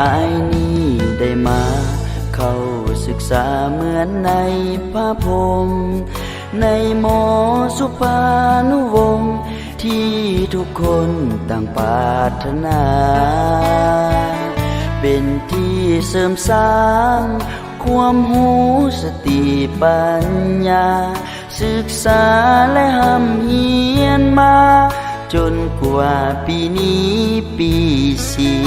อายนี้ได้มาเข้าศึกษาเหมือนในพระพรหมในหมอสุภานุวงศ์ที่ทุกคนต่างปรารถนา เป็นที่เสริมสร้างความหูสติปัญญาศึกษาและหำเฮียนมาจนกว่าปีนี้ปีสี่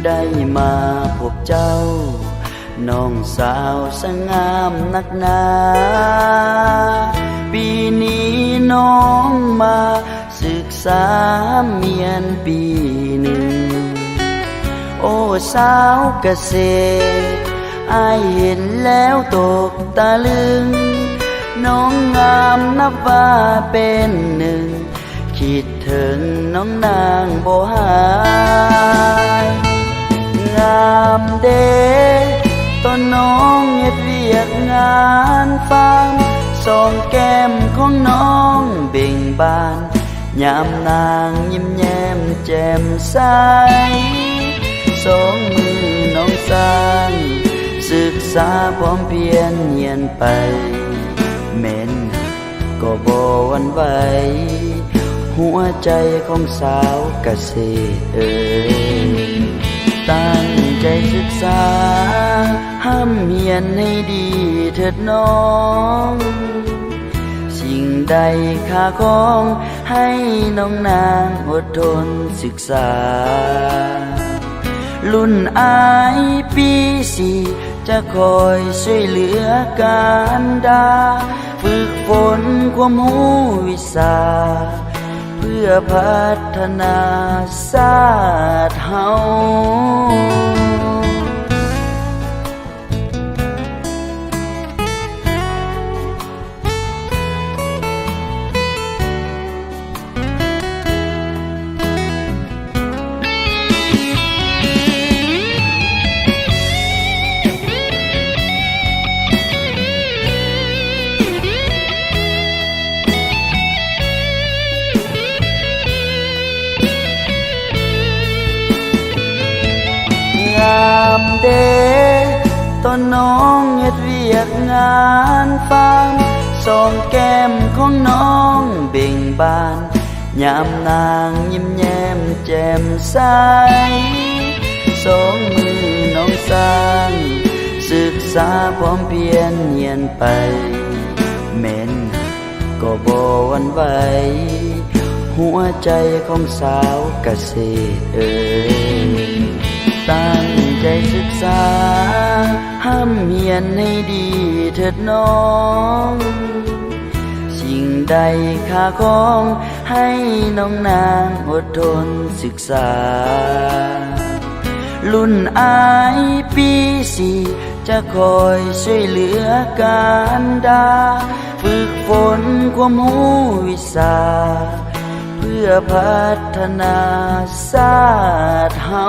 ได้มาพบเจ้าน้องสาวสงามนักหนาปีนี้น้องมาศึกษาเมียนปีหนึ่งโอ้สาวเกษตรอายเห็นแล้วตกตะลึงน้องงามนับว่าเป็นหนึ่งคิดถึงน้องนางบ่หายงามเด้ต้นน้องเฮ็ดเวียกงานฟาร์มสองแก้มของน้องเบ่งบานยามนางยิ้มแย้มแจ่มใสสองมือน้องสร้างศึกษาพร้อมเพียรเนียนไปแม่นก็บ่หวั่นไหวหัวใจของสาวเกษตรตั้งใจศึกษาห้ามเฮียนให้ดีเถิดน้องสิ่งใดค่าของให้น้องนางอดทนศึกษารุ่นอายปีสี่จะคอยช่วยเหลือการดาฝึกฝนความรู้วิชาเพื่อพัฒนาชาติเฮาเด้ต้นน้องเฮ็ดเวียกงานฟาร์มสองแก้มของน้องเบ่งบานยามนางยิ้มแย้มแจ่มใสสองมือน้องสร้างศึกษาพร้อมเพียรเนียนไปแม่นก็บ่หวั่นไหวหัวใจของสาวเกษตรตั้งใจศึกษาห้ามเฮียนให้ดีเถิดน้องสิ่งใดค่าของให้น้องนางอดทนศึกษารุ่นอายปีสี่จะคอยช่วยเหลือการดาฝึกฝนความรู้วิชาเพื่อพัฒนาชาติเฮา